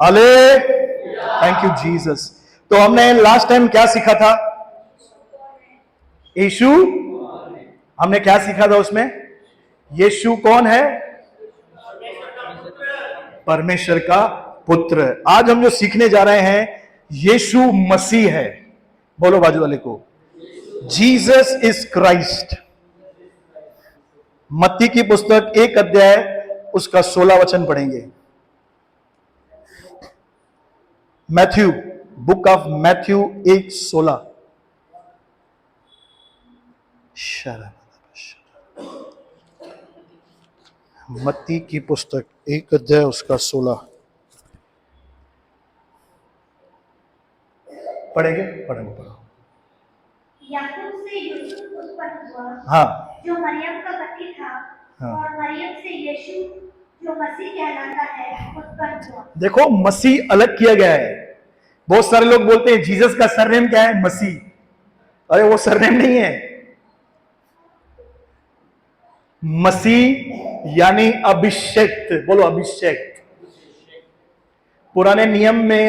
हाले, thank you Jesus. तो हमने लास्ट टाइम क्या सीखा था? यीशु, हमने क्या सीखा था उसमें? यीशु कौन है? परमेश्वर का पुत्र। आज हम जो सीखने जा रहे हैं, यीशु मसीह है। बोलो बाजू वाले को, जीसस इज क्राइस्ट। मत्ती की पुस्तक 1 अध्याय उसका 16 वचन पढ़ेंगे। Matthew, book of Matthew 1:16। मत्ती की पुस्तक 1 अध्याय उसका 16 पढ़ेंगे। पढ़ो। याकूब से यूसुफ उत्पन्न हुआ, हाँ, जो मरियम का पति था। हाँ। और मरियम से यीशु, जो मसीह कहलाता है, उत्पन्न हुआ। देखो, मसीह अलग किया गया है। बहुत सारे लोग बोलते हैं जीसस का सरनेम क्या है? मसीह। अरे वो सरनेम नहीं है। मसीह यानी अभिषेक्त। बोलो अभिषेक्त। पुराने नियम में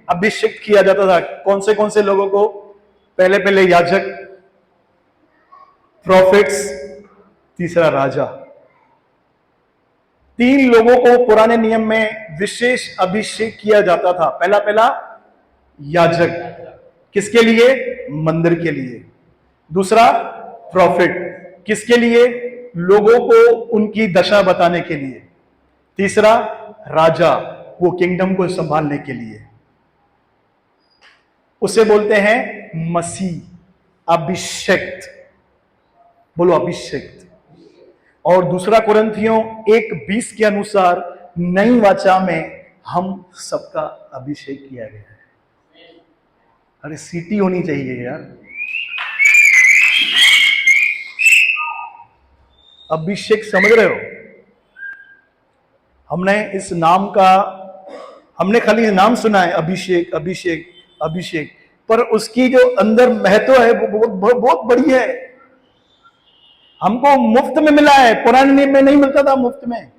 अभिषेक किया जाता था कौन से लोगों को? पहले याजक, प्रॉफिट्स, तीसरा राजा। 3 लोगों को पुराने नियम में विशेष अभिषेक किया जाता था। पहला याजक, किसके लिए? मंदिर के लिए। दूसरा प्रॉफिट, किसके लिए? लोगों को उनकी दशा बताने के लिए। तीसरा राजा, वो किंगडम को संभालने के लिए। उसे बोलते हैं मसीह, अभिषेक्त। बोलो अभिषेक्त। और दूसरा कुरिन्थियों 1:20 के अनुसार नई वाचा में हम सबका अभिषेक किया गया है। अरे सीटी होनी चाहिए यार। अभिषेक समझ रहे हो? हमने इस नाम का, हमने खाली नाम सुना है, अभिषेक अभिषेक अभिषेक, पर उसकी जो अंदर महत्व है वो बहुत बड़ी है। हमको मुफ्त में मिला है, पुराने नियम में नहीं मिलता था मुफ्त में।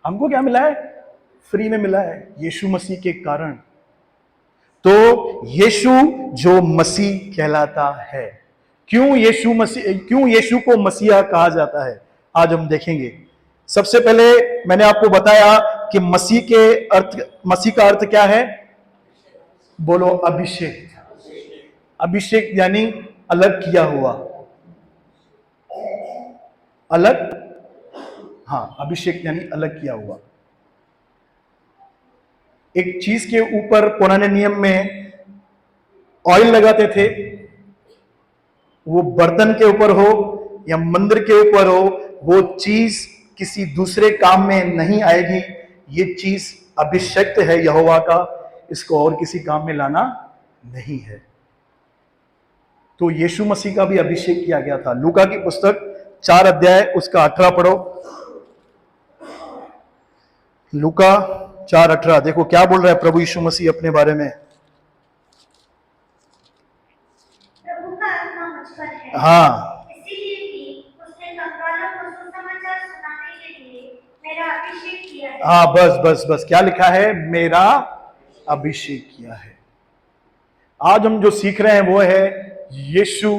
हमको क्या मिला है? फ्री में मिला है, यीशु मसीह के कारण। तो यीशु जो मसीह कहलाता है। क्यों यीशु को मसीहा कहा जाता है, आज हम देखेंगे। सबसे पहले मैंने आपको बताया कि मसीह का अर्थ क्या है? बोलो अभिषेक। अभिषेक यानी अलग किया हुआ। अलग, हाँ, अभिषेक यानी अलग किया हुआ। एक चीज के ऊपर पुराने नियम में ऑयल लगाते थे, वो बर्तन के ऊपर हो या मंदिर के ऊपर हो, वो चीज किसी दूसरे काम में नहीं आएगी। ये चीज अभिषेक है यहोवा का, इसको और किसी काम में लाना नहीं है। तो यीशु मसीह का भी अभिषेक किया गया था। लूका की पुस्तक 4 अध्याय उसका 18 पढ़ो। लूका 4:18, देखो क्या बोल रहा है प्रभु यीशु मसीह अपने बारे में। प्रभु का आत्मा मुझ पर है, हाँ, इसीलिए कि उसने कंगालों को सुसमाचार सुनाने के लिए मेरा अभिषेक किया है। हाँ, बस क्या लिखा है? मेरा अभिषेक किया है। आज हम जो सीख रहे हैं वो है यीशु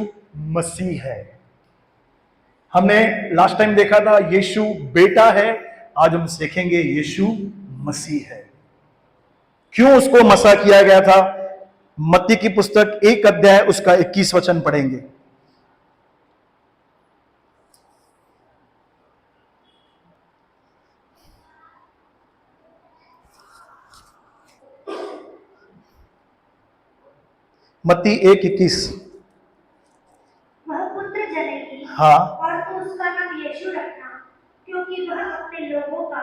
मसीह है। हमने लास्ट टाइम देखा था यीशु बेटा है, आज हम सीखेंगे यीशु मसीह है। क्यों उसको मसा किया गया था? मत्ती की पुस्तक 1 अध्याय उसका 21 वचन पढ़ेंगे। मत्ती 1:21। वह पुत्र जनेगी, हाँ, और तू उसका नाम यीशु रखना, क्योंकि वह अपने लोगों का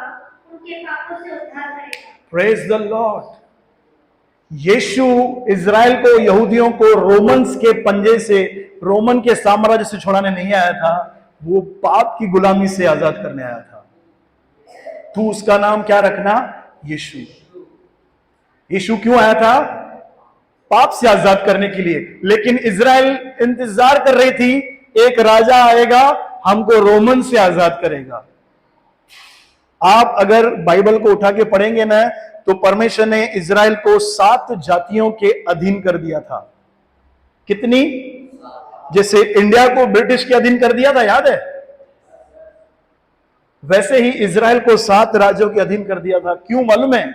उनके पापों से उद्धार करेगा। Praise the lord. यीशु इज़राइल को, यहूदियों को रोमन्स के पंजे से, रोमन के साम्राज्य से छुड़ाने नहीं आया था, वो पाप की गुलामी से आजाद करने आया था। तू उसका नाम क्या रखना? यीशु। यीशु क्यों आया था? पाप से आजाद करने के लिए। लेकिन इज़राइल इंतजार कर रही थी, एक राजा आएगा हमको रोमन से आजाद करेगा। आप अगर बाइबल को उठा के पढ़ेंगे ना, तो परमेश्वर ने इज़राइल को 7 जातियों के अधीन कर दिया था। कितनी? जैसे इंडिया को ब्रिटिश के अधीन कर दिया था, याद है? वैसे ही इज़राइल को 7 राज्यों के अधीन कर दिया था। क्यों मालूम है?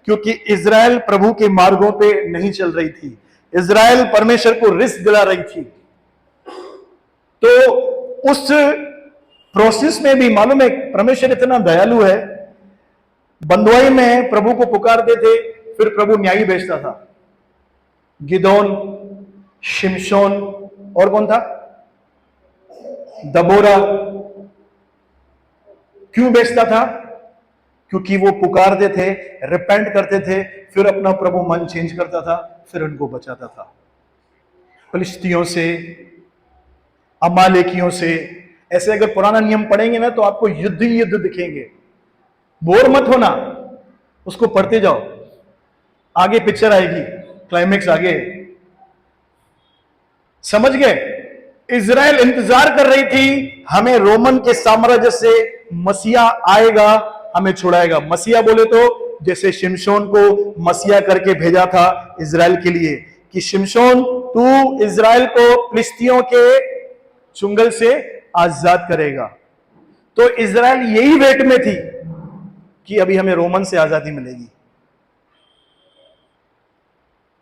क्योंकि इज़राइल प्रभु के मार्गों पे नहीं चल रही थी। इज़राइल परमेश्वर को रिस्क दिला रही थी। तो उस प्रोसेस में भी मालूम है, परमेश्वर इतना दयालु है। बंधुआई में प्रभु को पुकारते थे, फिर प्रभु न्यायी भेजता था। गिदोन, शिमशोन, और कौन था? दबोरा। क्यों भेजता था? क्योंकि वो पुकारते थे, रिपेंट करते थे, फिर अपना प्रभु मन चेंज करता था, फिर उनको बचाता था फिलिस्तियों से, अमालेकियों से। ऐसे अगर पुराना नियम पढ़ेंगे ना, तो आपको युद्ध ही युद्ध दिखेंगे। बोर मत होना, उसको पढ़ते जाओ, आगे पिक्चर आएगी, क्लाइमेक्स आगे। समझ गए? इज़राइल इंतजार कर रही थी, हमें रोमन के साम्राज्य से मसीहा आएगा, हमें छुड़ाएगा। मसीहा बोले तो जैसे शिमशोन को मसीहा करके भेजा था इज़राइल के लिए, कि शिमशोन तू इज़राइल को फिलिस्तियों के चुंगल से आजाद करेगा। तो इज़राइल यही वेट में थी कि अभी हमें रोमन से आजादी मिलेगी।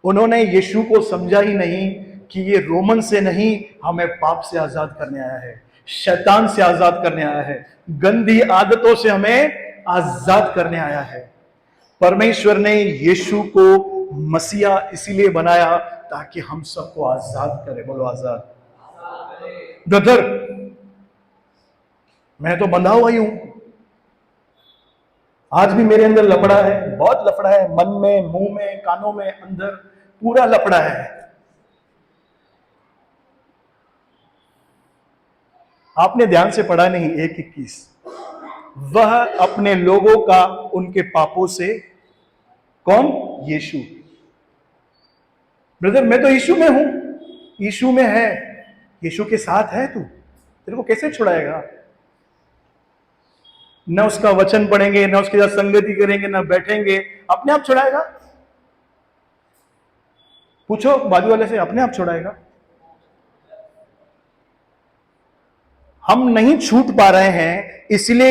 उन्होंने यीशु को समझा ही नहीं कि ये रोमन से नहीं, हमें पाप से आजाद करने आया है, शैतान से आजाद करने आया है, गंदी आदतों से हमें आजाद करने आया है। परमेश्वर ने यीशु को मसीहा इसीलिए बनाया ताकि हम सबको आजाद करे। बोलो आजाद। ब्रदर, मैं तो बंधा हुआ ही हूं। आज भी मेरे अंदर लफड़ा है, बहुत लफड़ा है, मन में, मुंह में, कानों में, अंदर पूरा लफड़ा है। आपने ध्यान से पढ़ा नहीं? 1:21, वह अपने लोगों का उनके पापों से, कौन? यीशु। ब्रदर, मैं तो यीशु में हूं, यीशु में है, यीशु के साथ है तू, तेरे को कैसे छुड़ाएगा? न उसका वचन पढ़ेंगे, न उसके साथ संगति करेंगे, न बैठेंगे, अपने आप छुड़ाएगा? पूछो बाजू वाले से, अपने आप छुड़ाएगा? हम नहीं छूट पा रहे हैं, इसलिए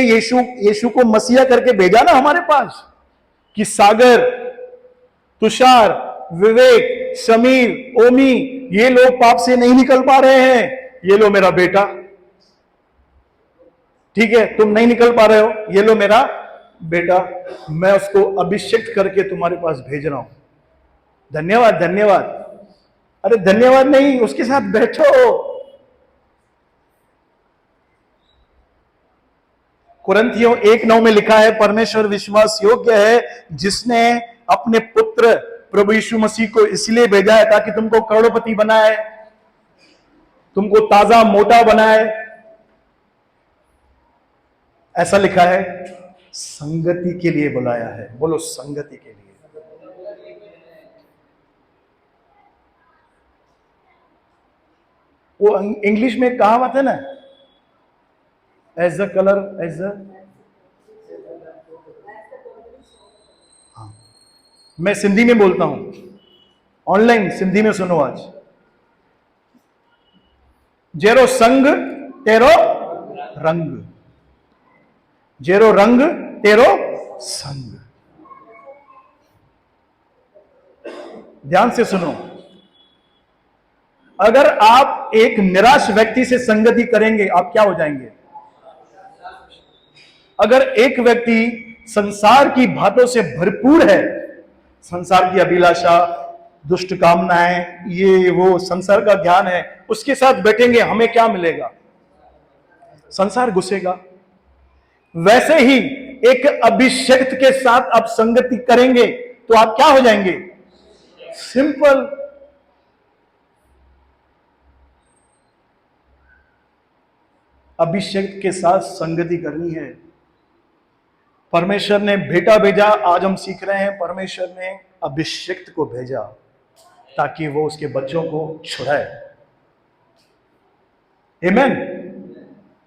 यीशु को मसीहा करके भेजा ना हमारे पास, कि सागर, तुषार, विवेक, समीर, ओमी, ये लोग पाप से नहीं निकल पा रहे हैं, ये लो मेरा बेटा। ठीक है, तुम नहीं निकल पा रहे हो, ये लो मेरा बेटा, मैं उसको अभिषेक करके तुम्हारे पास भेज रहा हूं। धन्यवाद, धन्यवाद। अरे धन्यवाद नहीं, उसके साथ बैठो। कुरिन्थियों 1:9 में लिखा है, परमेश्वर विश्वास योग्य है, जिसने अपने पुत्र प्रभु यीशु मसीह को इसलिए भेजा है ताकि तुमको करोड़पति बनाए, तुमको ताजा मोटा बनाए। ऐसा लिखा है, संगति के लिए बुलाया है। बोलो संगति के लिए। वो इंग्लिश में कहावत है ना, as the colour as the, हाँ, मैं सिंधी में बोलता हूं, ऑनलाइन सिंधी में सुनो आज। जेरो संग तेरो रंग, जेरो रंग तेरो संग। ध्यान से सुनो, अगर आप एक निराश व्यक्ति से संगति करेंगे, आप क्या हो जाएंगे? अगर एक व्यक्ति संसार की बातों से भरपूर है, संसार की अभिलाषा, दुष्ट कामनाएं, ये वो संसार का ज्ञान है, उसके साथ बैठेंगे, हमें क्या मिलेगा? संसार घुसेगा। वैसे ही एक अभिषेक के साथ आप संगति करेंगे तो आप क्या हो जाएंगे? सिंपल। अभिषेक के साथ संगति करनी है। परमेश्वर ने बेटा भेजा, आज हम सीख रहे हैं, परमेश्वर ने अभिषेक को भेजा ताकि वो उसके बच्चों को छुड़ाए। आमीन।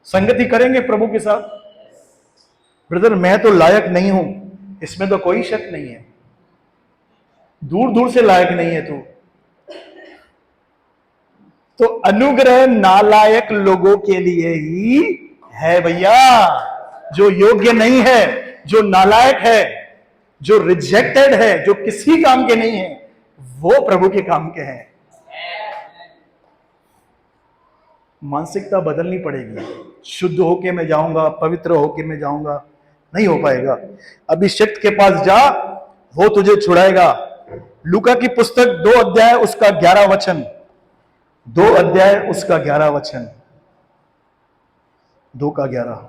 संगति करेंगे प्रभु के साथ। ब्रदर मैं तो लायक नहीं हूं, इसमें तो कोई शक नहीं है, दूर दूर से लायक नहीं है तू। तो अनुग्रह नालायक लोगों के लिए ही है भैया। जो योग्य नहीं है, जो नालायक है, जो रिजेक्टेड है, जो किसी काम के नहीं है, वो प्रभु के काम के हैं। मानसिकता बदलनी पड़ेगी। शुद्ध होके मैं जाऊंगा, पवित्र होके मैं जाऊंगा, नहीं हो पाएगा। अभिषेक के पास जा, वो तुझे छुड़ाएगा। लूका की पुस्तक 2 अध्याय उसका 11 वचन, 2 अध्याय उसका 11 वचन, 2 का 11।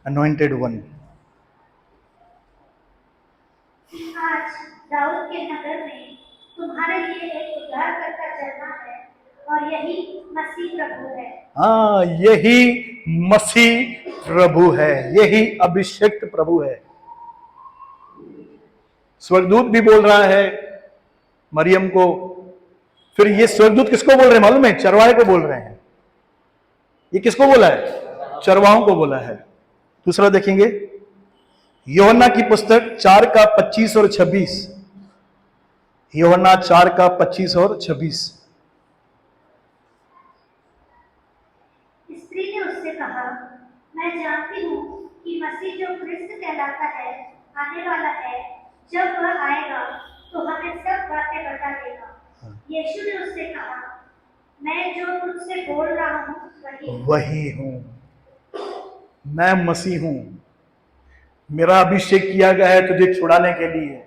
Anointed one. आज दाऊद के नगर में तुम्हारे लिए एक उद्धारकर्ता जन्मा है और यही मसीह प्रभु है। हाँ, यही मसीह प्रभु है, यही अभिषेक प्रभु है। स्वर्गदूत भी बोल रहा है मरियम को। फिर ये स्वर्गदूत किसको बोल रहे हैं मालूम है? चरवाहे को बोल रहे हैं। ये किसको बोला है? चरवाहों को बोला है। दूसरा देखेंगे, यूहन्ना की पुस्तक 4 का 25 और 26। यूहन्ना 4 का 25 और 26। स्त्री ने उससे कहा, मैं जानती हूँ कि मसीह जो क्रिस्त कहलाता है आने वाला है, जब वह आएगा तो हमें सब बातें बता देगा। यीशु ने उससे कहा, मैं जो तुझसे बोल रहा हूँ वही हूं, मैं मसीह हूं। मेरा अभिषेक किया गया है तुझे छुड़ाने के लिए।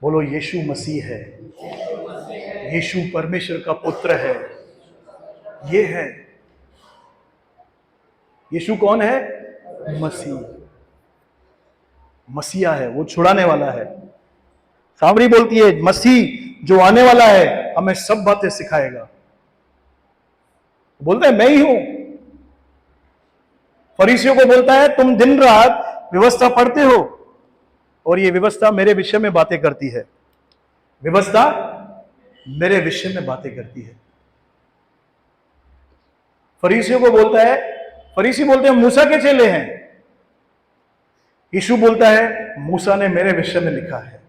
बोलो यीशु मसीह है, यीशु परमेश्वर का पुत्र है। ये है यीशु। कौन है? मसीह, मसीहा है, वो छुड़ाने वाला है। सामरी बोलती है मसीह जो आने वाला है हमें सब बातें सिखाएगा। बोलता है मैं ही हूं। फरीसियों को बोलता है तुम दिन रात व्यवस्था पढ़ते हो और ये व्यवस्था मेरे विषय में बातें करती है, व्यवस्था मेरे विषय में बातें करती है। फरीसियों को बोलता है, फरीसी बोलते हैं मूसा के चेले हैं। यीशु बोलता है मूसा ने मेरे विषय में लिखा है।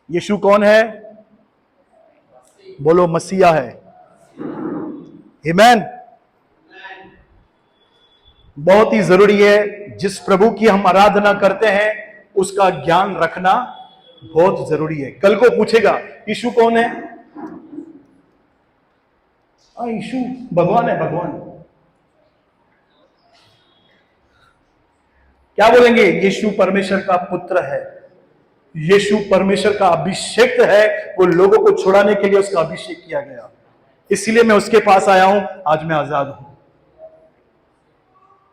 यीशु कौन है? बोलो मसीहा है। आमीन। बहुत ही जरूरी है, जिस प्रभु की हम आराधना करते हैं उसका ज्ञान रखना बहुत जरूरी है। कल को पूछेगा यीशु कौन है? यीशु भगवान है, भगवान। क्या बोलेंगे? यीशु परमेश्वर का पुत्र है, यीशु परमेश्वर का अभिषेक है। वो लोगों को छुड़ाने के लिए उसका अभिषेक किया गया, इसलिए मैं उसके पास आया हूं। आज मैं आजाद हूं।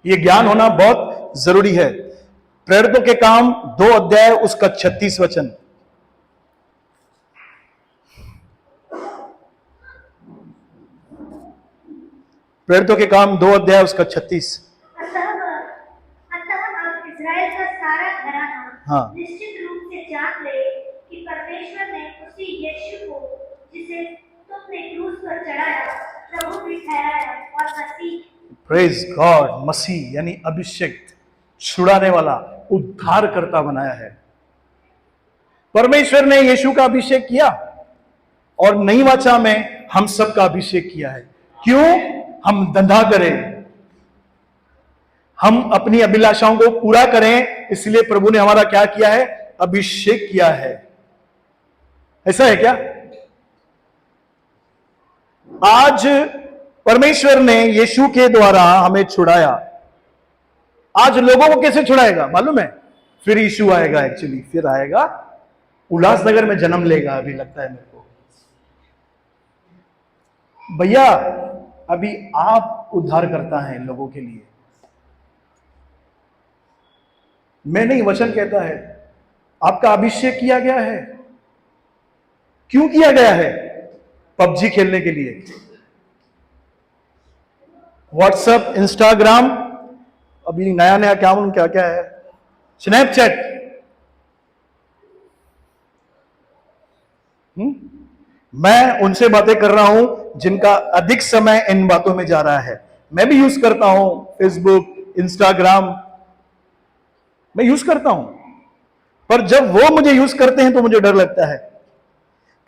यह ज्ञान होना बहुत जरूरी है। प्रेरितों के काम 2 अध्याय उसका 36 वचन। प्रेरितों के काम 2 अध्याय उसका 36। अतः अब इस्राएल का सारा घराना निश्चित रूप से जान ले कि परमेश्वर ने उसी यीशु को जिसे तुमने क्रूस पर चढ़ाया प्रभु भी ठहराया और मसीह। Praise God. मसीह यानी अभिषेक, छुड़ाने वाला, उद्धारकर्ता बनाया है। परमेश्वर ने यीशु का अभिषेक किया और नई वाचा में हम सब का अभिषेक किया है। क्यों? हम धंधा करें, हम अपनी अभिलाषाओं को पूरा करें, इसलिए प्रभु ने हमारा क्या किया है? अभिषेक किया है। ऐसा है क्या? आज परमेश्वर ने यीशु के द्वारा हमें छुड़ाया। आज लोगों को कैसे छुड़ाएगा मालूम है? फिर यीशु आएगा, एक्चुअली फिर आएगा, उल्लासनगर में जन्म लेगा। अभी लगता है मेरे को भैया, अभी आप उद्धार करता है लोगों के लिए। मैं नहीं, वचन कहता है आपका अभिषेक किया गया है। क्यों किया गया है? पबजी खेलने के लिए। व्हाट्सएप, इंस्टाग्राम, अभी नया नया क्या क्या है, स्नैपचैट, मैं उनसे बातें कर रहा हूं जिनका अधिक समय इन बातों में जा रहा है। मैं भी यूज करता हूं फेसबुक, इंस्टाग्राम, मैं यूज करता हूं, पर जब वो मुझे यूज करते हैं तो मुझे डर लगता है,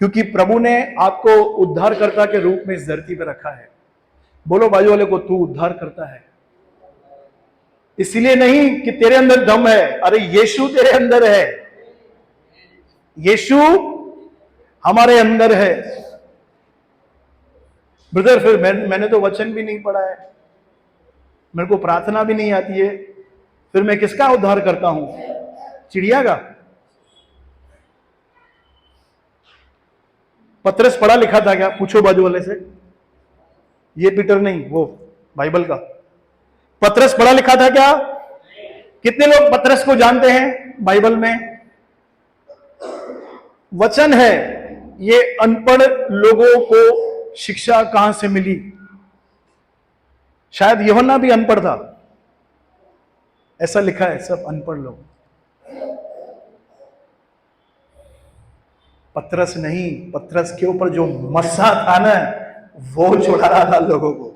क्योंकि प्रभु ने आपको उद्धारकर्ता के रूप में इस धरती पर रखा है। बोलो बाजू वाले को, तू उद्धार करता है। इसलिए नहीं कि तेरे अंदर दम है, अरे यीशु तेरे अंदर है, यीशु हमारे अंदर है। ब्रदर फिर मैंने तो वचन भी नहीं पढ़ा है, मेरे को प्रार्थना भी नहीं आती है, फिर मैं किसका उद्धार करता हूं? चिड़िया का? पतरस पढ़ा लिखा था क्या? पूछो बाजू वाले से। ये पीटर नहीं, वो बाइबल का पतरस पढ़ा लिखा था क्या? कितने लोग पतरस को जानते हैं? बाइबल में वचन है। ये अनपढ़ लोगों को शिक्षा कहां से मिली? शायद यूहन्ना भी अनपढ़ था, ऐसा लिखा है, सब अनपढ़ लोग। पतरस नहीं, पतरस के ऊपर जो मसा था ना, वो छुड़ा रहा था लोगों को,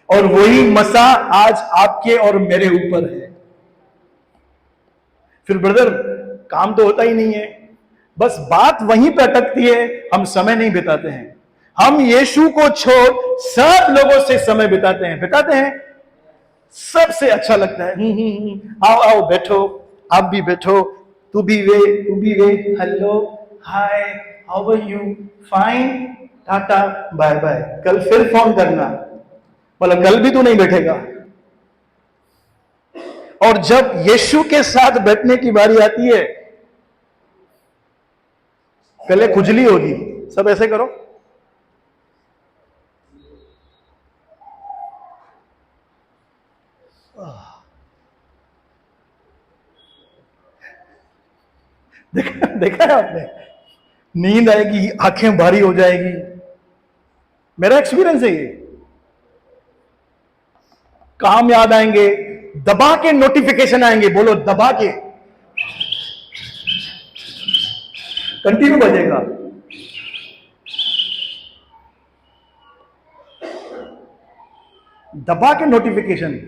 और वही मसा आज आपके और मेरे ऊपर है। फिर ब्रदर काम तो होता ही नहीं है, बस बात वहीं पे अटकती है, हम समय नहीं बिताते हैं। हम यीशु को छोड़ सब लोगों से समय बिताते हैं। सबसे अच्छा लगता है, आओ आओ बैठो, आप भी बैठो, तू भी वे, hello hi how are you, fine, tata bye bye, कल फिर फोन करना। बोला कल भी तू नहीं बैठेगा। और जब यीशु के साथ बैठने की बारी आती है, गले खुजली होगी। सब ऐसे करो, देखा है आपने? नींद आएगी, आंखें भारी हो जाएगी। मेरा एक्सपीरियंस है ये। काम याद आएंगे, दबा के नोटिफिकेशन आएंगे, बोलो दबा के, कंटिन्यू बजेगा। दबा के नोटिफिकेशन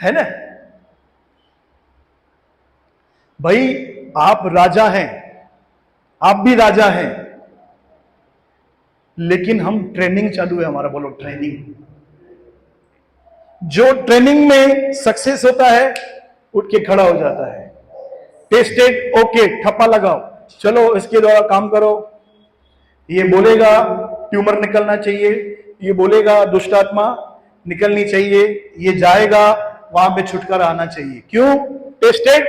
है ना भाई? आप राजा हैं, आप भी राजा हैं, लेकिन हम ट्रेनिंग चालू है हमारा। बोलो ट्रेनिंग। जो ट्रेनिंग में सक्सेस होता है उठ के खड़ा हो जाता है। टेस्टेड, ओके, ठप्पा लगाओ, चलो इसके द्वारा काम करो। ये बोलेगा ट्यूमर निकलना चाहिए, ये बोलेगा दुष्ट आत्मा निकलनी चाहिए, ये जाएगा, वहां पे छुटकारा आना चाहिए। क्यों? Tested,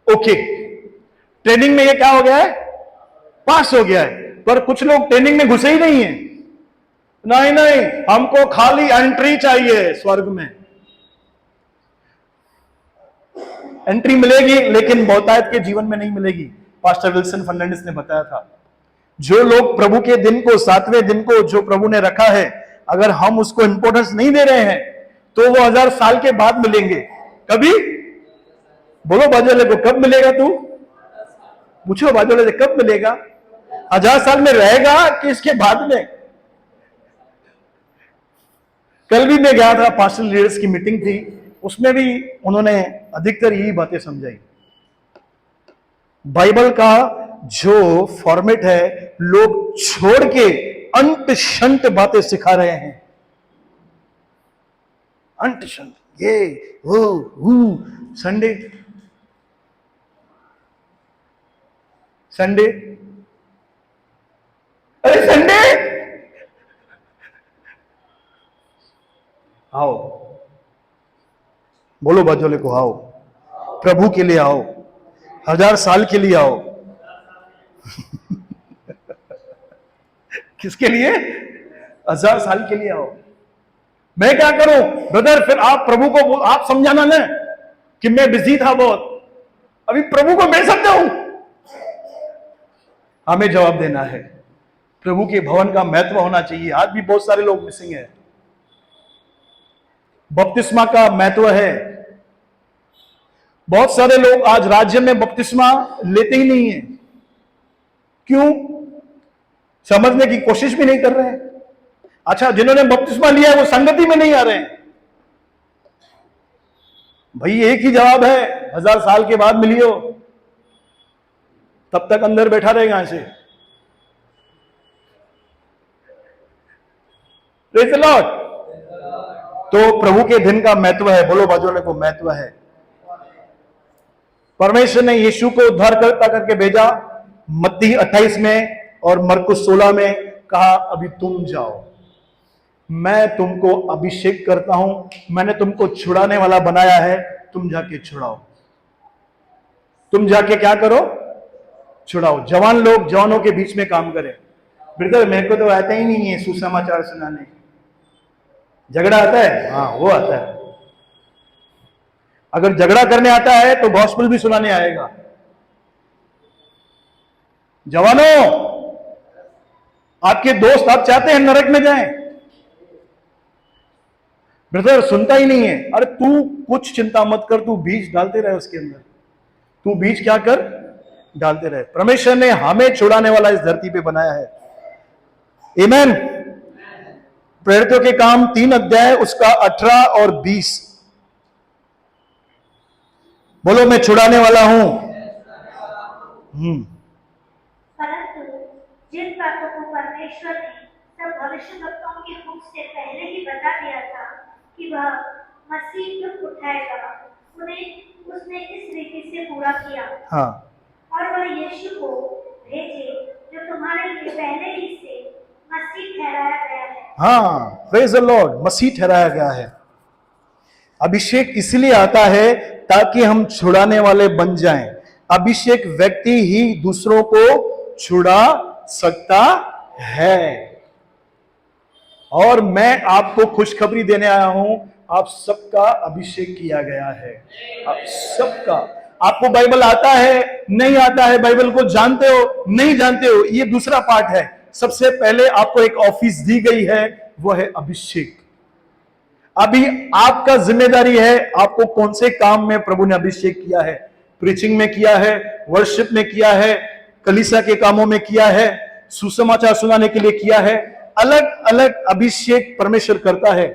okay. ट्रेनिंग में ये क्या हो गया है? पास हो गया है। पर कुछ लोग ट्रेनिंग में घुसे ही नहीं है। नहीं, हमको खाली एंट्री चाहिए स्वर्ग में। एंट्री मिलेगी, लेकिन बहुतायत के जीवन में नहीं मिलेगी। पास्टर विल्सन फर्नांडिस ने बताया था, जो लोग प्रभु के दिन को, 7वें दिन को जो प्रभु ने रखा है, अगर हम उसको इंपोर्टेंस नहीं दे रहे हैं तो वो 1000 साल के बाद मिलेंगे। कभी? बोलो बाजूवाले को, कब मिलेगा? तू पूछो बाजूवाले से, कब मिलेगा? 1000 साल में रहेगा कि इसके बाद में? कल भी मैं गया था, पास्टर लीडर्स की मीटिंग थी, उसमें भी उन्होंने अधिकतर यही बातें समझाई। बाइबल का जो फॉर्मेट है, लोग छोड़ के अंत शंत बातें सिखा रहे हैं। अंत शंत, ये वो संडे अरे संडे आओ, बोलो बाजोले को, आओ प्रभु के लिए आओ, 1000 साल के लिए आओ। किसके लिए? 1000 साल के लिए आओ। मैं क्या करूं ब्रदर? फिर आप प्रभु को आप समझाना ना कि मैं बिजी था बहुत। अभी प्रभु को मैं समझाऊं? हमें जवाब देना है। प्रभु के भवन का महत्व होना चाहिए। आज भी बहुत सारे लोग मिसिंग है। बपतिस्मा का महत्व है, बहुत सारे लोग आज राज्य में बपतिस्मा लेते ही नहीं है। क्यों? समझने की कोशिश भी नहीं कर रहे हैं। अच्छा, जिन्होंने बपतिस्मा लिया है वो संगति में नहीं आ रहे हैं। भाई एक ही जवाब है, 1000 साल के बाद मिलियो, तब तक अंदर बैठा रहेगा ऐसे। Praise the Lord. तो प्रभु के दिन का महत्व है, बोलो बाजू वाले को, महत्व है। परमेश्वर ने यीशु को उद्धारकर्ता करके भेजा, मत्ती 28 में और मरकुस 16 में कहा अभी तुम जाओ, मैं तुमको अभिषेक करता हूं, मैंने तुमको छुड़ाने वाला बनाया है, तुम जाके छुड़ाओ। तुम जाके क्या करो? छुड़ाओ। जवान लोग जवानों के बीच में काम करें। ब्रदर मेरे को तो आता ही नहीं है सुसमाचार सुनाने। झगड़ा आता है? हाँ वो आता है। अगर झगड़ा करने आता है तो गॉस्पेल भी सुनाने आएगा। जवानों, आपके दोस्त आप चाहते हैं नरक में जाएं? ब्रदर सुनता ही नहीं है। अरे तू कुछ चिंता मत कर, तू बीज डालते रहे उसके अंदर। तू बीज क्या कर? डालते रहे। परमेश्वर ने हमें छुड़ाने वाला इस धरती पे बनाया है। आमीन। प्रेरितों के काम 3 अध्याय उसका 18 और 20। बोलो मैं छुड़ाने वाला हूं। परंतु जिन बातों को परमेश्वर ने सब भविष्यवक्ताओं के मुख से पहले ही बता दिया था कि वह मसीह दुख उठाएगा, उन्हें उसने इस रीति से पूरा किया। हाँ। और वह यीशु को भेजे जो तुम्हारे लिए पहले ही से मसीह ठहराया गया है। हाँ, प्रेज द लॉर्ड। मसीह ठहराया गया है। अभिषेक इसलिए आता है ताकि हम छुड़ाने वाले बन जाएं। अभिषेक व्यक्ति ही दूसरों को छुड़ा सकता है। और मैं आपको खुशखबरी देने आया हूं, आप सबका अभिषेक किया गया है। आप सबका। आपको बाइबल आता है, नहीं आता है, बाइबल को जानते हो, नहीं जानते हो, ये दूसरा पार्ट है। सबसे पहले आपको एक ऑफिस दी गई है, वो है अभिषेक। अभी आपका जिम्मेदारी है, आपको कौन से काम में प्रभु ने अभिषेक किया है। प्रीचिंग में किया है, वर्शिप में किया है, कलीसिया के कामों में किया है, सुसमाचार सुनाने के लिए किया है। अलग अलग अभिषेक परमेश्वर करता है।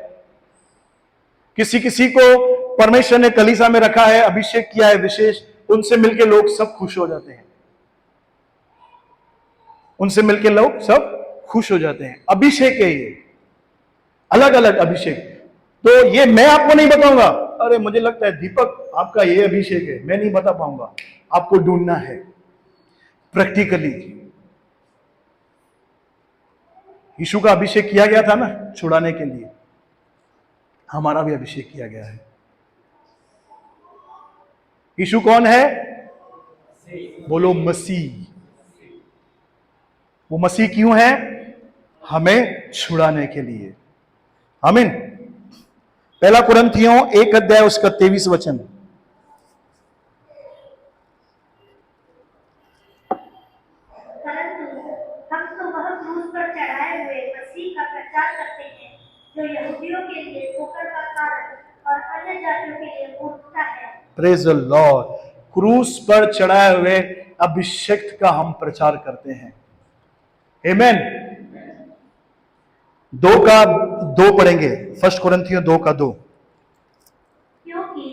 किसी किसी को परमेश्वर ने कलीसिया में रखा है, अभिषेक किया है विशेष, उनसे मिलके लोग सब खुश हो जाते हैं। उनसे मिलके लोग सब खुश हो जाते हैं। अभिषेक है ये, अलग अलग अभिषेक। तो ये मैं आपको नहीं बताऊंगा। अरे मुझे लगता है दीपक आपका ये अभिषेक है, मैं नहीं बता पाऊंगा। आपको ढूंढना है प्रैक्टिकली। यीशु का अभिषेक किया गया था ना छुड़ाने के लिए, हमारा भी अभिषेक किया गया है। यीशु कौन है? बोलो मसीह। वो मसीह क्यों है? हमें छुड़ाने के लिए। आमीन। 1 कुरिन्थियों 1 अध्याय उसका 23 वचन। परंतु हम तो वह क्रूस पर चढ़ाए हुए मसीह का प्रचार करते हैं, जो यहूदियों के लिए ठोकर का कारण और अन्य जातियों के लिए मूर्खता है। Praise the Lord. क्रूस पर चढ़ाए हुए अभिषेक का हम प्रचार करते हैं। आमीन। 2 पढ़ेंगे। 1 कुरिन्थियों 2:2। क्योंकि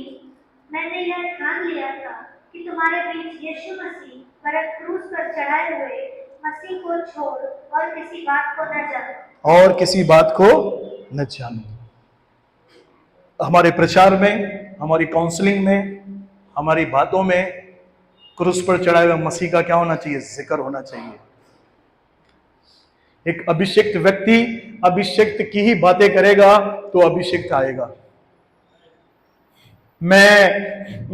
मैंने यह ठान लिया था कि तुम्हारे बीच यीशु मसीह पर क्रूस पर चढ़ाए हुए मसीह को छोड़ और किसी बात को न जानो। और किसी बात को न जानो। हमारे प्रचार में, हमारी काउंसलिंग में, हमारी बातों में क्रूस पर चढ़ाए हुए मसीह का क्या होना चाहिए? जिक्र होना चाहिए। एक अभिषिक्त व्यक्ति अभिषिक्त की ही बातें करेगा तो अभिषिक्त आएगा। मैं,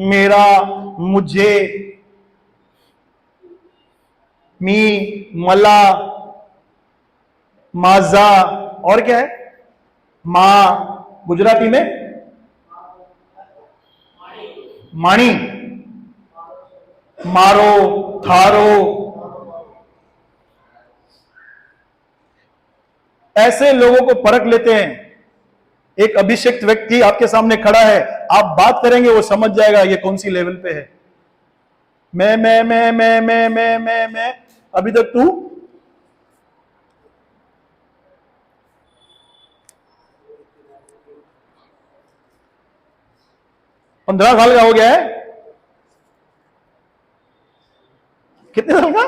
मेरा, मुझे, मी, मला, माजा, और क्या है? मां गुजराती में माणी, मारो, थारो। ऐसे लोगों को परख लेते हैं। एक अभिषिक्त व्यक्ति आपके सामने खड़ा है, आप बात करेंगे वो समझ जाएगा ये कौन सी लेवल पे है। मैं अभी तक तू 15 साल का हो गया है। कितने साल का?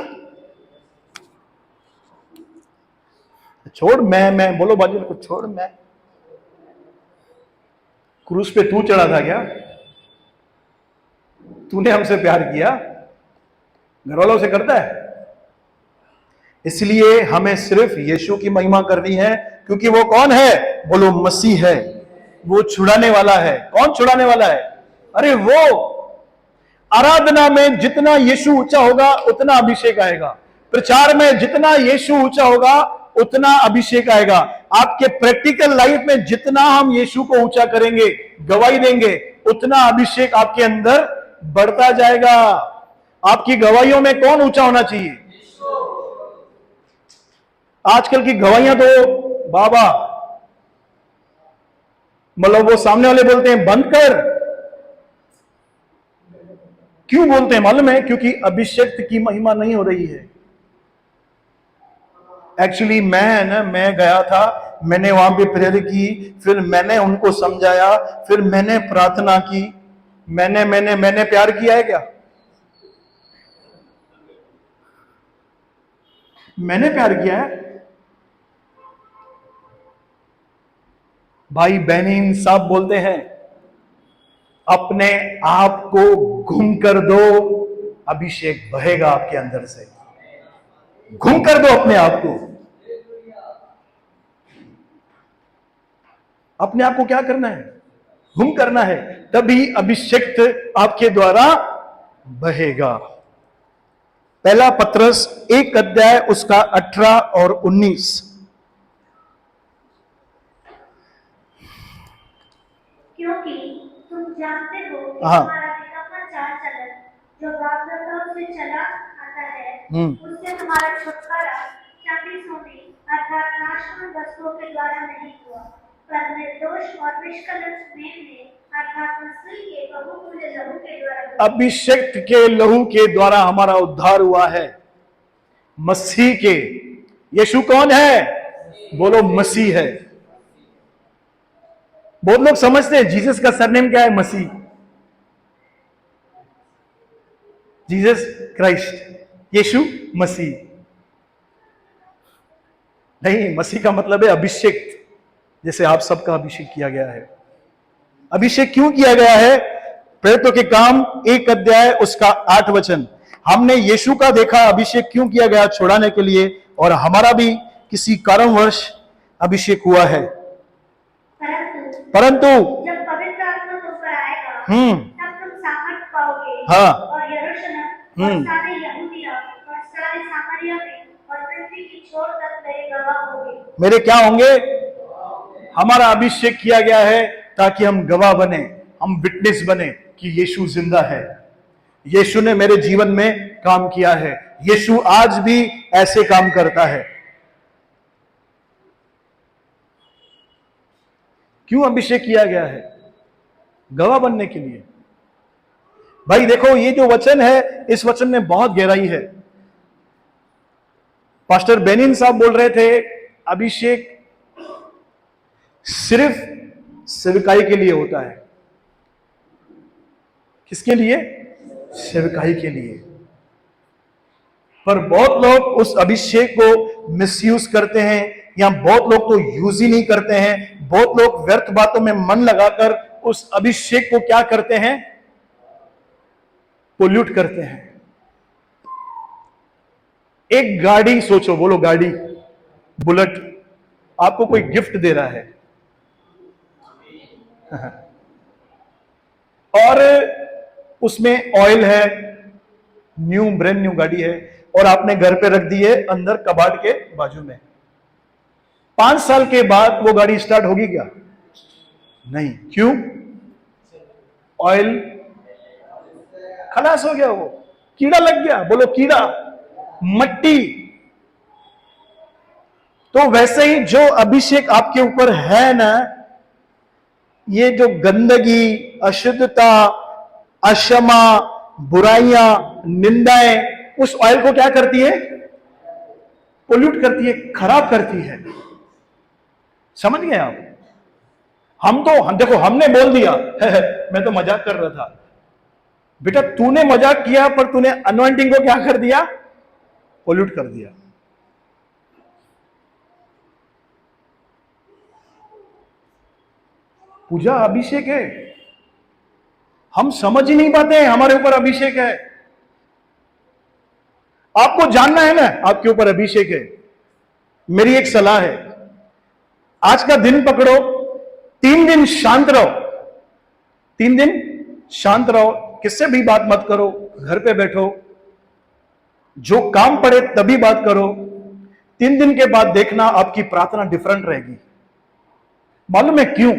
छोड़ मैं बोलो बाजू को, छोड़ मैं। क्रूस पे तू चढ़ा था क्या? तूने हमसे प्यार किया? घर वालों से करता है? इसलिए हमें सिर्फ यीशु की महिमा करनी है, क्योंकि वो कौन है? बोलो मसीह है, वो छुड़ाने वाला है। कौन छुड़ाने वाला है? अरे वो आराधना में जितना यीशु ऊंचा होगा उतना अभिषेक आएगा। प्रचार में जितना यीशु ऊंचा होगा उतना अभिषेक आएगा। आपके प्रैक्टिकल लाइफ में जितना हम यीशु को ऊंचा करेंगे, गवाही देंगे, उतना अभिषेक आपके अंदर बढ़ता जाएगा। आपकी गवाहियों में कौन ऊंचा होना चाहिए? आजकल की गवाहियां तो बाबा, मतलब वो सामने वाले बोलते हैं बंद कर। क्यों बोलते हैं मालूम है? क्योंकि अभिषेक की महिमा नहीं हो रही है। एक्चुअली मैं गया था, मैंने वहां पे प्रेयर की, फिर मैंने उनको समझाया, फिर मैंने प्रार्थना की। मैंने प्यार किया है क्या? मैंने प्यार किया है? भाई बहनीन साहब बोलते हैं अपने आप को घूम कर दो, अभिषेक बहेगा आपके अंदर से। घूम कर दो अपने आप को। अपने आप को क्या करना है? घूम करना है, तभी अभिषेक आपके द्वारा बहेगा। पहला पत्रस 1 अध्याय उसका 18 और 19। क्योंकि तुम जानते हो कि हाँ। हमारा निकम्मा चाल चलन जो बाप-दादाओं से चला आता है, उससे हमारा छुटकारा चांदी सोने अर्थात नाशवान वस्तुओं के द्वारा नहीं हुआ, पर निर्दोष और निष्कलंक मेमने अर्थात मसीह के बहुमूल्य लहू के द्वारा हुआ। अभिषेक के लहू के द्वारा हमारा उद्धार हुआ है। मसीह के। यीशु कौन है? बोलो मसीह है। बहुत लोग समझते हैं जीसस का सरनेम क्या है? मसीह, जीसस क्राइस्ट, यीशु मसीह। नहीं, मसीह का मतलब है अभिषेक, जैसे आप सबका अभिषेक किया गया है। अभिषेक क्यों किया गया है? प्रेरितों के काम 1 अध्याय उसका 8 वचन। हमने यीशु का देखा अभिषेक क्यों किया गया? छुड़ाने के लिए, और हमारा भी किसी कारणवश अभिषेक हुआ है। परंतु जब पवित्र आत्मा तुम पर आएगा, तब तुम सामर्थ पाओगे। हाँ। और यरूशलेम और सारे यहूदिया और सारे सामरिया में और पृथ्वी की छोर तक मेरे गवाह होंगे। मेरे क्या होंगे? हमारा अभिषेक किया गया है ताकि हम गवाह बने, हम विटनेस बने कि यीशु जिंदा है। यीशु ने मेरे जीवन में काम किया है। यीशु आज भी ऐसे काम करता है। क्यों अभिषेक किया गया है? गवाह बनने के लिए। भाई देखो, ये जो वचन है, इस वचन में बहुत गहराई है। पास्टर बेनिन साहब बोल रहे थे अभिषेक सिर्फ सेवकाई के लिए होता है। किसके लिए? सेवकाई के लिए। पर बहुत लोग उस अभिषेक को मिसयूज करते हैं, या बहुत लोग तो यूज ही नहीं करते हैं। बहुत लोग व्यर्थ बातों में मन लगाकर उस अभिषेक को क्या करते हैं? पोल्यूट करते हैं। एक गाड़ी सोचो, बोलो गाड़ी, बुलेट, आपको कोई गिफ्ट दे रहा है और उसमें ऑयल है, न्यू ब्रांड न्यू गाड़ी है, और आपने घर पे रख दी है अंदर कबाड़ के बाजू में। 5 साल के बाद वो गाड़ी स्टार्ट होगी क्या? नहीं। क्यों? ऑयल खलास हो गया, वो कीड़ा लग गया। बोलो कीड़ा, मट्टी। तो वैसे ही जो अभिषेक आपके ऊपर है ना, ये जो गंदगी, अशुद्धता, अक्षमा, बुराइयां, निंदाएं उस ऑयल को क्या करती है? पोल्यूट करती है, खराब करती है। समझ गए आप? हम देखो, हमने बोल दिया मैं तो मजाक कर रहा था। बेटा तूने मजाक किया, पर तूने अनॉइंटिंग को क्या कर दिया? पोल्यूट कर दिया। पूजा अभिषेक है, हम समझ ही नहीं पाते हैं हमारे ऊपर अभिषेक है। आपको जानना है ना आपके ऊपर अभिषेक है। मेरी एक सलाह है, आज का दिन पकड़ो, 3 दिन शांत रहो, 3 दिन शांत रहो, किससे भी बात मत करो, घर पे बैठो, जो काम पड़े तभी बात करो। 3 दिन के बाद देखना आपकी प्रार्थना डिफरेंट रहेगी। मालूम है क्यों?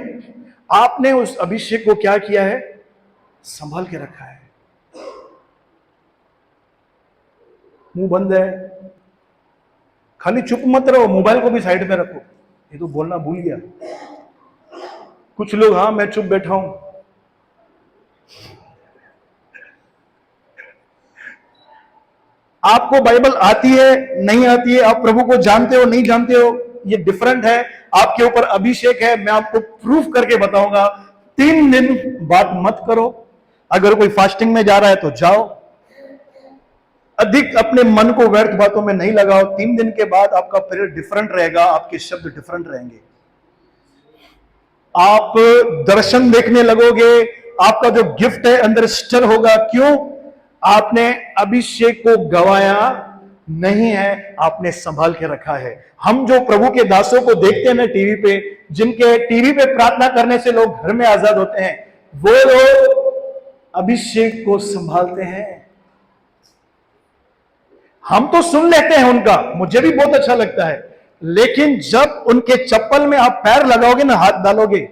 आपने उस अभिषेक को क्या किया है? संभाल के रखा है। मुंह बंद है, खाली चुप मत रहो, मोबाइल को भी साइड में रखो। ये तो बोलना भूल गया। कुछ लोग, हाँ मैं चुप बैठा हूं। आपको बाइबल आती है नहीं आती है, आप प्रभु को जानते हो नहीं जानते हो, ये डिफरेंट है। आपके ऊपर अभिषेक है, मैं आपको प्रूफ करके बताऊंगा। 3 दिन बात मत करो। अगर कोई फास्टिंग में जा रहा है तो जाओ, अधिक अपने मन को व्यर्थ बातों में नहीं लगाओ। 3 दिन के बाद आपका प्रेयर डिफरेंट रहेगा, आपके शब्द डिफरेंट रहेंगे, आप दर्शन देखने लगोगे, आपका जो गिफ्ट है अंदर स्टर होगा। क्यों? आपने अभिषेक को गवाया नहीं है, आपने संभाल के रखा है। हम जो प्रभु के दासों को देखते हैं ना टीवी पे, जिनके टीवी पे प्रार्थना करने से लोग घर में आजाद होते हैं, वो लोग अभिषेक को संभालते हैं। हम तो सुन लेते हैं उनका, मुझे भी बहुत अच्छा लगता है, लेकिन जब उनके चप्पल में आप पैर लगाओगे ना, हाथ डालोगे,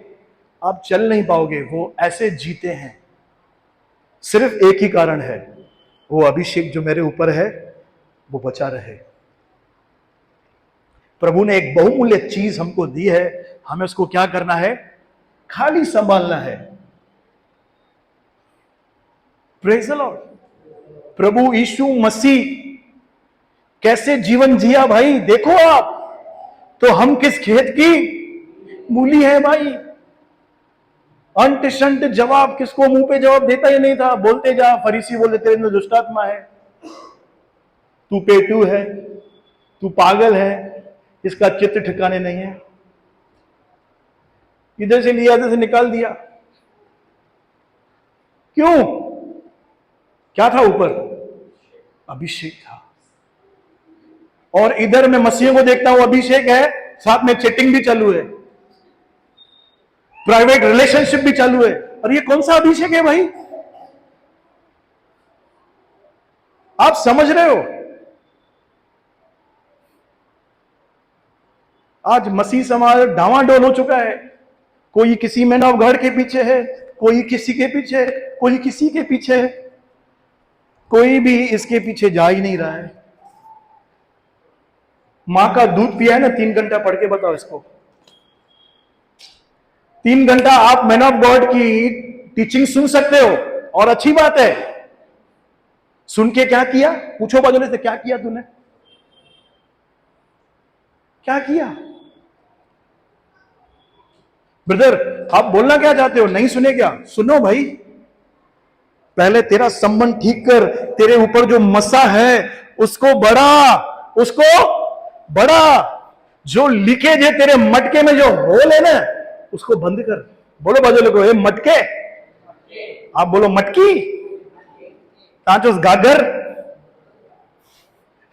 आप चल नहीं पाओगे। वो ऐसे जीते हैं। सिर्फ एक ही कारण है, वो अभिषेक जो मेरे ऊपर है वो बचा रहे। प्रभु ने एक बहुमूल्य चीज हमको दी है, हमें उसको क्या करना है? खाली संभालना है। Praise the Lord. प्रभु यीशु मसीह कैसे जीवन जिया भाई, देखो आप तो हम किस खेत की मूली है भाई। अंट शंट जवाब, किसको मुंह पे जवाब देता ही नहीं था। बोलते जा, फरीसी बोले तेरे अंदर दुष्टात्मा है, तू पेटू है, तू पागल है, इसका चित्त ठिकाने नहीं है। इधर से लिया, इधर से निकाल दिया। क्यों? क्या था ऊपर? अभिषेक था। और इधर मैं मसीहों को देखता हूं, अभिषेक है, साथ में चैटिंग भी चालू है, प्राइवेट रिलेशनशिप भी चालू है। और ये कौन सा अभिषेक है भाई? आप समझ रहे हो? आज मसीह समाज डावाडोल हो चुका है। कोई किसी मैन ऑफ गॉड के पीछे है, कोई किसी के पीछे है, कोई किसी के पीछे है, कोई भी इसके पीछे जा ही नहीं रहा है। मां का दूध पिया है ना, 3 घंटा पढ़ के बताओ इसको। 3 घंटा आप मैन ऑफ गॉड की टीचिंग सुन सकते हो, और अच्छी बात है। सुन के क्या किया? पूछो बाजू से, क्या किया तूने? क्या किया? ब्रदर आप बोलना क्या चाहते हो? नहीं सुने क्या? सुनो भाई, पहले तेरा संबंध ठीक कर। तेरे ऊपर जो मसा है उसको बढ़ा, उसको बढ़ा। जो लीकेज है तेरे मटके में, जो होल है ना, उसको बंद कर। बोलो बाजू लोगों, ये मटके, आप बोलो मटकी, ताचो गागर,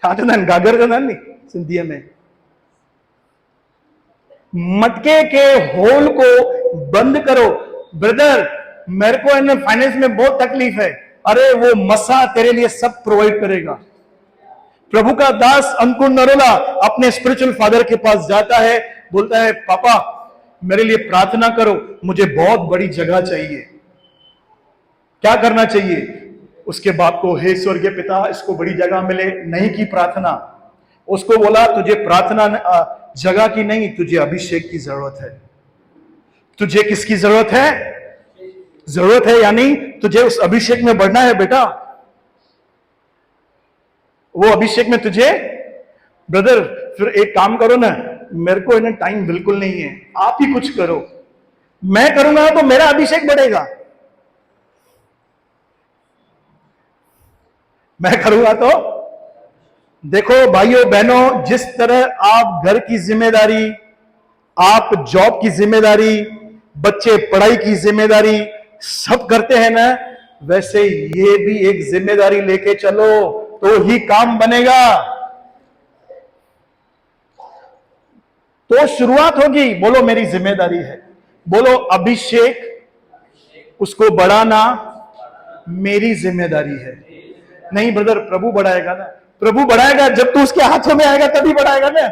गागर का नहीं सिंधिया में। मटके के होल को बंद करो। ब्रदर मेरे को इन फाइनेंस में बहुत तकलीफ है, अरे वो मसा तेरे लिए सब प्रोवाइड करेगा। प्रभु का दास अंकुर नरोला अपने स्पिरिचुअल फादर के पास जाता है, बोलता है पापा मेरे लिए प्रार्थना करो, मुझे बहुत बड़ी जगह चाहिए। क्या करना चाहिए? उसके बाप को, हे स्वर्गीय पिता इसको बड़ी जगह मिले। नहीं की प्रार्थना, उसको बोला तुझे प्रार्थना जगह की नहीं, तुझे अभिषेक की जरूरत है। तुझे किसकी जरूरत है? जरूरत है यानी तुझे उस अभिषेक में बढ़ना है बेटा। वो अभिषेक में तुझे, ब्रदर फिर एक काम करो ना, मेरे को इन्हें टाइम बिल्कुल नहीं है, आप ही कुछ करो, मैं करूंगा तो मेरा अभिषेक बढ़ेगा, मैं करूंगा तो। देखो भाइयों बहनों, जिस तरह आप घर की जिम्मेदारी, आप जॉब की जिम्मेदारी, बच्चे पढ़ाई की जिम्मेदारी सब करते हैं ना, वैसे ये भी एक जिम्मेदारी लेके चलो तो ही काम बनेगा। तो शुरुआत होगी, बोलो मेरी जिम्मेदारी है, बोलो अभिषेक, उसको बढ़ाना मेरी जिम्मेदारी है। नहीं ब्रदर, प्रभु बढ़ाएगा ना, प्रभु बढ़ाएगा जब तू उसके हाथों में आएगा तभी बढ़ाएगा ना।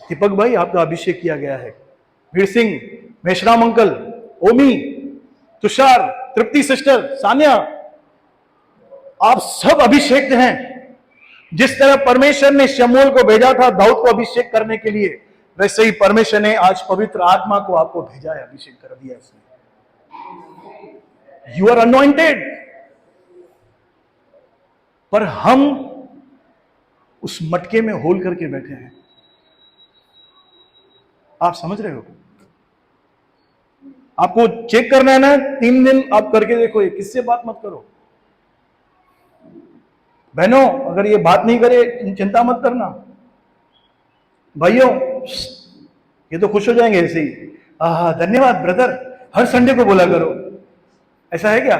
दीपक भाई आपका अभिषेक किया गया है, वीर सिंह, मेशराम अंकल, ओमी, तुषार, तृप्ति सिस्टर, सानिया, आप सब अभिषेक हैं। जिस तरह परमेश्वर ने शमूएल को भेजा था दाऊद को अभिषेक करने के लिए, वैसे ही परमेश्वर ने आज पवित्र आत्मा को आपको भेजा है, अभिषेक कर दिया इसने। You are anointed. पर हम उस मटके में होल करके बैठे हैं। आप समझ रहे हो? आपको चेक करना है ना, 3 दिन आप करके देखो, ये किससे बात मत करो। बहनों अगर ये बात नहीं करे चिंता मत करना, भाइयों ये तो खुश हो जाएंगे ऐसे ही, धन्यवाद ब्रदर, हर संडे को बोला करो, ऐसा है क्या?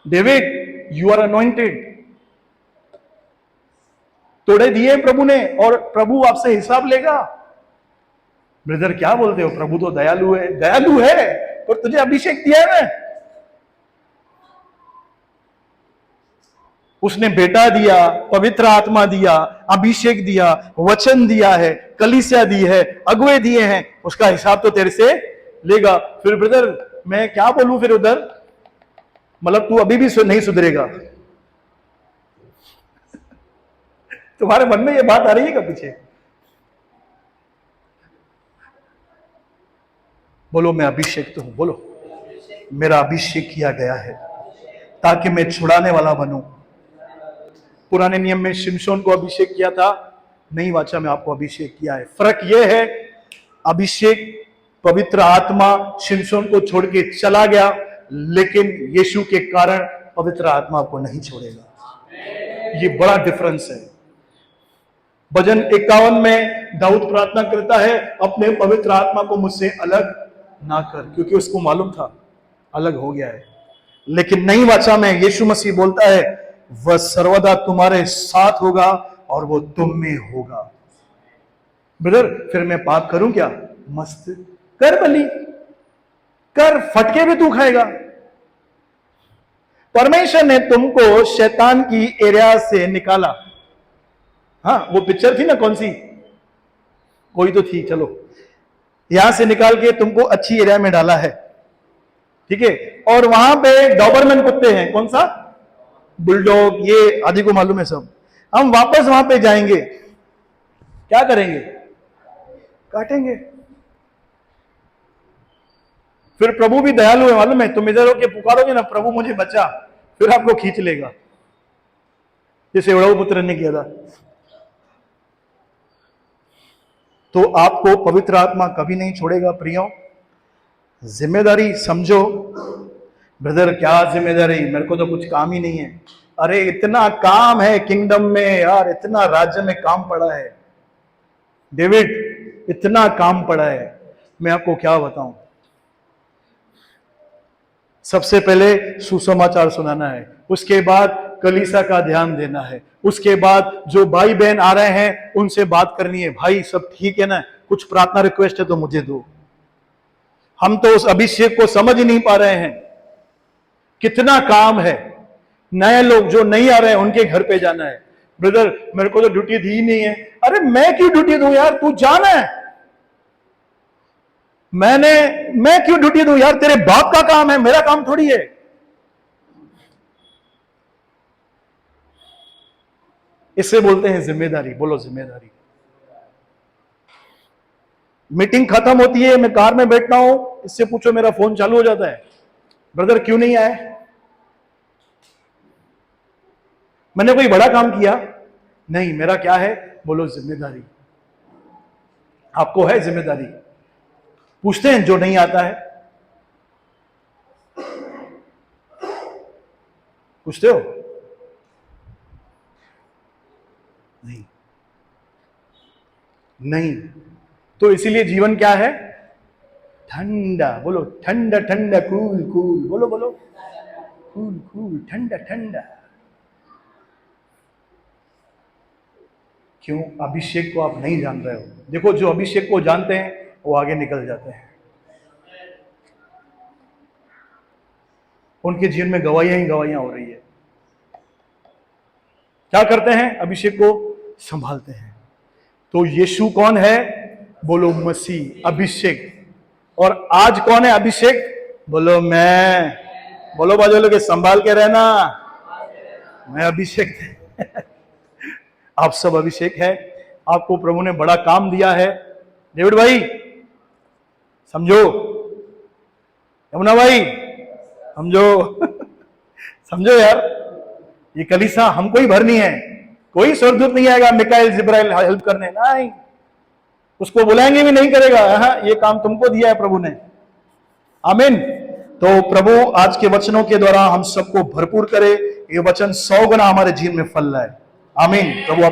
David you are anointed. तोड़े दिए प्रभु ने और प्रभु आपसे हिसाब लेगा। ब्रदर क्या बोलते हो, प्रभु तो दयालु है, दयालु है पर तुझे अभिषेक दिया है ना, उसने बेटा दिया, पवित्र आत्मा दिया, अभिषेक दिया, वचन दिया है, कलीसिया दी है, अगुवे दिए हैं, उसका हिसाब तो तेरे से लेगा। फिर ब्रदर मैं क्या बोलूं फिर उधर, मतलब तू अभी भी नहीं सुधरेगा। तुम्हारे मन में ये बात आ रही है क्या पीछे? बोलो मैं अभिषेक तो हूं, बोलो मेरा अभिषेक किया गया है ताकि मैं छुड़ाने वाला बनूं। पुराने नियम में शिमशोन को अभिषेक किया था, नई वाचा में आपको अभिषेक किया है। फर्क यह है, अभिषेक पवित्र आत्मा शिमशोन को छोड़ के चला गया, लेकिन यीशु के कारण पवित्र आत्मा आपको नहीं छोड़ेगा। ये बड़ा डिफरेंस है। भजन 51 में दाऊद प्रार्थना करता है, अपने पवित्र आत्मा को मुझसे अलग ना कर, क्योंकि उसको मालूम था अलग हो गया है। लेकिन नई वाचा में यीशु मसीह बोलता है, वह सर्वदा तुम्हारे साथ होगा और वो तुम में होगा। ब्रदर फिर मैं पाप करूं क्या? मस्त कर, बलि कर, फटके भी तू खाएगा। परमेश्वर ने तुमको शैतान की एरिया से निकाला। हाँ वो पिक्चर थी ना, कौन सी, कोई तो थी, चलो यहां से निकाल के तुमको अच्छी एरिया में डाला है, ठीक है। और वहां पे डॉबरमैन कुत्ते हैं, कौन सा, बुलडॉग, ये आदि को मालूम है सब। हम वापस वहां पे जाएंगे, क्या करेंगे? काटेंगे। फिर प्रभु भी दयालु है, मालूम है, तुम इधर होके पुकारोगे ना, प्रभु मुझे बचा, फिर आपको खींच लेगा, जैसे उड़ाऊ पुत्र ने किया था। तो आपको पवित्र आत्मा कभी नहीं छोड़ेगा प्रियो। जिम्मेदारी समझो। ब्रदर क्या जिम्मेदारी, मेरे को तो कुछ काम ही नहीं है। अरे इतना काम है किंगडम में यार, इतना राज्य में काम पड़ा है डेविड, इतना काम पड़ा है, मैं आपको क्या बताऊं। सबसे पहले सुसमाचार सुनाना है, उसके बाद कलीसिया का ध्यान देना है, उसके बाद जो भाई बहन आ रहे हैं उनसे बात करनी है, भाई सब ठीक है ना, कुछ प्रार्थना रिक्वेस्ट है तो मुझे दो। हम तो उस अभिषेक को समझ ही नहीं पा रहे हैं, कितना काम है। नए लोग जो नहीं आ रहे हैं उनके घर पे जाना है। ब्रदर मेरे को तो ड्यूटी दी ही नहीं है। अरे मैं क्यों ड्यूटी दूं यार, तू जाना है। मैं क्यों ड्यूटी दूं यार, तेरे बाप का काम है, मेरा काम थोड़ी है। इससे बोलते हैं जिम्मेदारी। बोलो जिम्मेदारी। मीटिंग खत्म होती है, मैं कार में बैठता हूं, इससे पूछो मेरा फोन चालू हो जाता है, ब्रदर क्यों नहीं आए? मैंने कोई बड़ा काम किया नहीं, मेरा क्या है? बोलो जिम्मेदारी। आपको है जिम्मेदारी। पूछते हैं जो नहीं आता है, पूछते हो? नहीं, नहीं। तो इसीलिए जीवन क्या है? ठंडा। बोलो ठंडा ठंडा, कूल कूल। बोलो बोलो, कूल कूल, ठंडा ठंडा। क्यों? अभिषेक को आप नहीं जान रहे हो। देखो, जो अभिषेक को जानते हैं वो आगे निकल जाते हैं, उनके जीवन में गवाहियां ही गवाहियां हो रही है। क्या करते हैं? अभिषेक को संभालते हैं। तो यीशु कौन है? बोलो मसीह, अभिषेक। और आज कौन है अभिषेक? बोलो मैं। बोलो बाजू लोग, संभाल के रहना, मैं अभिषेक। आप सब अभिषेक है। आपको प्रभु ने बड़ा काम दिया है। डेविड भाई समझो, यमुना भाई समझो। समझो यार, ये कलीसिया हमको ही भरनी है। कोई स्वर्गदूत नहीं आएगा मिकाएल जिब्राइल हेल्प करने, नहीं, उसको बुलाएंगे भी नहीं करेगा। हाँ, ये काम तुमको दिया है प्रभु ने। आमीन। तो प्रभु आज के वचनों के द्वारा हम सबको भरपूर करे, ये वचन 100 गुना हमारे जीवन में फल लाए। आमीन। प्रभु आप